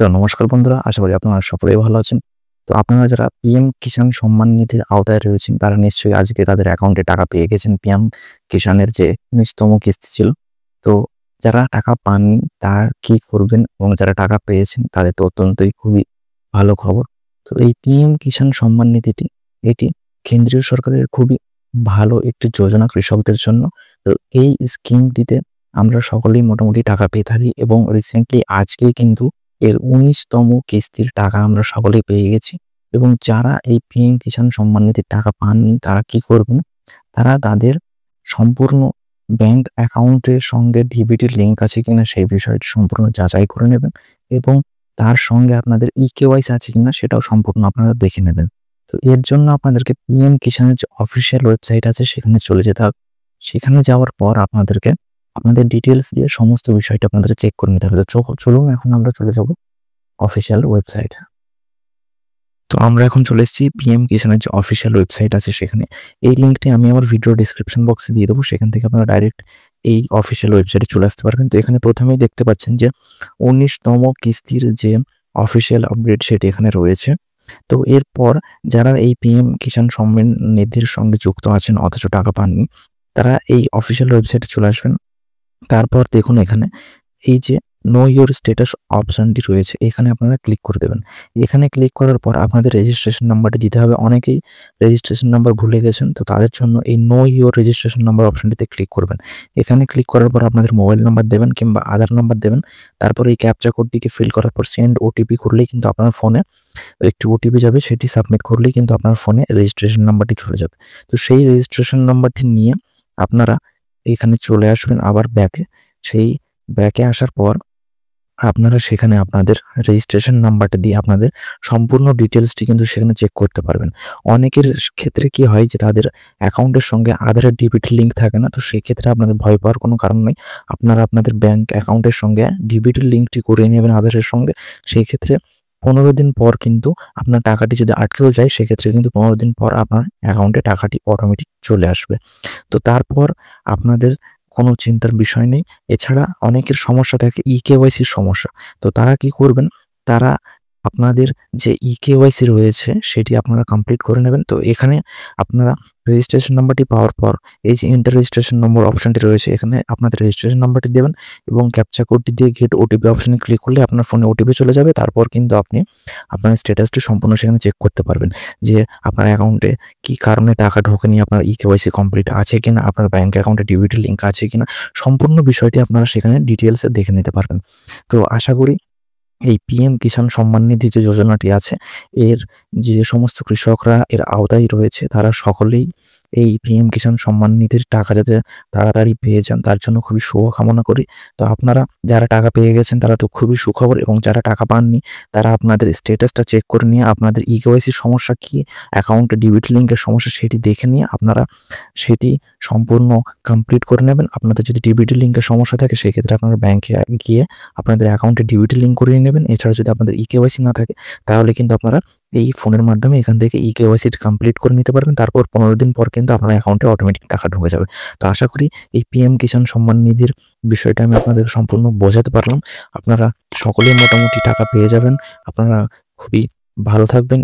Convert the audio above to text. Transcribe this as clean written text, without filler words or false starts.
তো নমস্কার বন্ধুরা, আশা করি আপনারা সকলেই ভালো আছেন। তো আপনারা যারা পিএম কিষাণ সম্মান নিধির আওতায় রয়েছেন তারা নিশ্চয়ই আজকে তাদের অ্যাকাউন্টে টাকা পেয়ে গেছেন। পিএম কিষাণের যে ১৯তম কিস্তি ছিল। তো যারা টাকা পাননি তারা কি করবেন এবং যারা টাকা পেয়েছেন তাদের তো অত্যন্তই খুবই ভালো খবর। তো এই পিএম কিষাণ সম্মান নিধিটি এটি কেন্দ্রীয় সরকারের খুবই ভালো একটি যোজনা কৃষকদের জন্য। তো এই স্কিমটিতে আমরা সকলেই মোটামুটি টাকা পেয়ে থাকি এবং রিসেন্টলি আজকেই কিন্তু এর ১৯তম কিস্তির টাকা আমরা সকলেই পেয়ে গেছি। এবং যারা এই পিএম কিষাণ সম্মান নিধির টাকা পাননি তারা কি করবেন? তারা তাদের সম্পূর্ণ ব্যাংক অ্যাকাউন্টের সঙ্গে ডিবিটির লিঙ্ক আছে কিনা সেই বিষয়টি সম্পূর্ণ যাচাই করে নেবেন এবং তার সঙ্গে আপনাদের ইকেওয়াইসি আছে কিনা সেটাও সম্পূর্ণ আপনারা দেখে নেবেন। তো এর জন্য আপনাদেরকে পিএম কিষাণের যে অফিসিয়াল ওয়েবসাইট আছে সেখানে চলে যেতে হবে। সেখানে যাওয়ার পর আপনাদেরকে আপনাদের ডিটেইলস দিয়ে সমস্ত বিষয়টা আপনাদের চেক করে নিতে হবে। তো চলুন এখন আমরা চলে যাব অফিসিয়াল ওয়েবসাইট। তো আমরা এখন চলে এসেছি পিএম কিষাণের যে অফিসিয়াল ওয়েবসাইট আছে সেখানে। এই লিঙ্কটি আমি আমার ভিডিও ডেসক্রিপশন বক্সে দিয়ে দেবো। সেখান থেকে আপনারা ডাইরেক্ট এই অফিসিয়াল ওয়েবসাইটে চলে আসতে পারবেন। তো এখানে প্রথমেই দেখতে পাচ্ছেন যে ১৯তম কিস্তির যে অফিসিয়াল আপডেট সেটি এখানে রয়েছে। তো এরপর যারা এই পিএম কিষাণ সম্মান নিধির সঙ্গে যুক্ত আছেন অথচ টাকা পাননি তারা এই অফিসিয়াল ওয়েবসাইটে চলে আসবেন। তারপর দেখুন এখানে এই যে নো ইওর স্ট্যাটাস অপশনটি রয়েছে, এখানে আপনারা ক্লিক করে দেবেন। এখানে ক্লিক করার পর আপনাদের রেজিস্ট্রেশন নাম্বারটি দিতে হবে। অনেকেই রেজিস্ট্রেশন নাম্বার ভুলে গেছেন, তো তাদের জন্য এই নো ইওর রেজিস্ট্রেশন নাম্বার অপশনটিতে ক্লিক করবেন। এখানে ক্লিক করার পর আপনাদের মোবাইল নাম্বার দেবেন কিংবা আধার নাম্বার দেবেন। তারপর এই ক্যাপচা কোডটিকে ফিল করার পর সেন্ড ওটিপি করলেই কিন্তু আপনার ফোনে একটি ওটিপি যাবে, সেটি সাবমিট করলেই কিন্তু আপনার ফোনে রেজিস্ট্রেশন নাম্বারটি চলে যাবে। তো সেই রেজিস্ট্রেশন নাম্বারটি নিয়ে আপনারা এখানে চলে আসবেন আবার ব্যাকে। সেই ব্যাকে আসার পর আপনারা সেখানে আপনাদের রেজিস্ট্রেশন নাম্বারটা দিয়ে আপনাদের সম্পূর্ণ ডিটেলসটি কিন্তু সেখানে চেক করতে পারবেন। অনেকের ক্ষেত্রে কি হয় যে তাদের অ্যাকাউন্টের সঙ্গে আধারের ডিবিটি লিঙ্ক থাকে না, তো সেক্ষেত্রে আপনাদের ভয় পাওয়ার কোনো কারণ নেই। আপনারা আপনাদের ব্যাংক অ্যাকাউন্টের সঙ্গে ডিবিটির লিঙ্কটি করিয়ে নেবেন আধারের সঙ্গে। সেই ক্ষেত্রে ১৫ দিন পর কিন্তু আপনার টাকাটি যদি আটকেও যায় সেক্ষেত্রে কিন্তু ১৫ দিন পর আপনার অ্যাকাউন্টে টাকাটি অটোমেটিক চলে আসবে। তো তারপর আপনাদের কোনো চিন্তার বিষয় নেই। এছাড়া অনেকের সমস্যা থাকে ইকেওয়াইসির সমস্যা। তো তারা কি করবেন? তারা আপনাদের যে ইকেওয়াইসি রয়েছে সেটি আপনারা কমপ্লিট করে নেবেন। তো এখানে আপনারা রেজিস্ট্রেশন নাম্বারটি পাওয়ার পর এই যে এন্টার রেজিস্ট্রেশন নম্বর অপশনটি রয়েছে এখানে আপনাদের রেজিস্ট্রেশন নাম্বারটি দেবেন এবং ক্যাপচা কোডটি দিয়ে গেট ওটিপি অপশনে ক্লিক করলে আপনার ফোনে ওটিপি চলে যাবে। তারপর কিন্তু আপনি আপনার স্ট্যাটাসটি সম্পূর্ণ সেখানে চেক করতে পারবেন যে আপনার অ্যাকাউন্টে কি কারণে টাকা ঢোকেনি, আপনার ইকেওয়াইসি কমপ্লিট আছে কিনা, আপনার ব্যাংক অ্যাকাউন্টে ডিবিটি লিঙ্ক আছে কিনা, সম্পূর্ণ বিষয়টি আপনারা সেখানে ডিটেইলসে দেখে নিতে পারবেন। তো আশা করি এই পিএম কিষাণ সম্মান নিধি যে যোজনাটি আছে এর যে সমস্ত কৃষকরা এর আওতায় রয়েছে তারা সকলেই এই পিএম কিষাণ সম্মান নিধির টাকা যাতে তাড়াতাড়ি পেয়ে যান তার জন্য খুবই শুভ কামনা করি। তো আপনারা যারা টাকা পেয়ে গেছেন তারা তো খুবই সুখবর, এবং যারা টাকা পাননি তারা আপনাদের স্ট্যাটাসটা চেক করে নিয়ে আপনাদের ইকেওয়াইসির সমস্যা কি, অ্যাকাউন্টে ডিবিটি লিঙ্কের সমস্যা সেটি দেখে নিয়ে আপনারা সেটি সম্পূর্ণ কমপ্লিট করে নেবেন। আপনাদের যদি ডিবিটি লিঙ্কের সমস্যা থাকে সেক্ষেত্রে আপনারা ব্যাংকে গিয়ে আপনাদের অ্যাকাউন্টে ডিবিটি লিঙ্ক করিয়ে নেবেন। এছাড়া যদি আপনাদের ইকেওয়াইসি না থাকে তাহলে কিন্তু আপনারা এই ফোনের মাধ্যমে এখান থেকে ইকেওয়াইসি কমপ্লিট করে নিতে পারবেন। তারপর ১৫ দিন পর কিন্তু আপনার অ্যাকাউন্টে অটোমেটিক টাকা ঢুকে যাবে। তো আশা করি এই পিএম কিষাণ সম্মান নিধির বিষয়টা আমি আপনাদের সম্পূর্ণ বোঝাতে পারলাম। আপনারা সকলেই মোটামুটি টাকা পেয়ে যাবেন। আপনারা খুবই ভালো থাকবেন।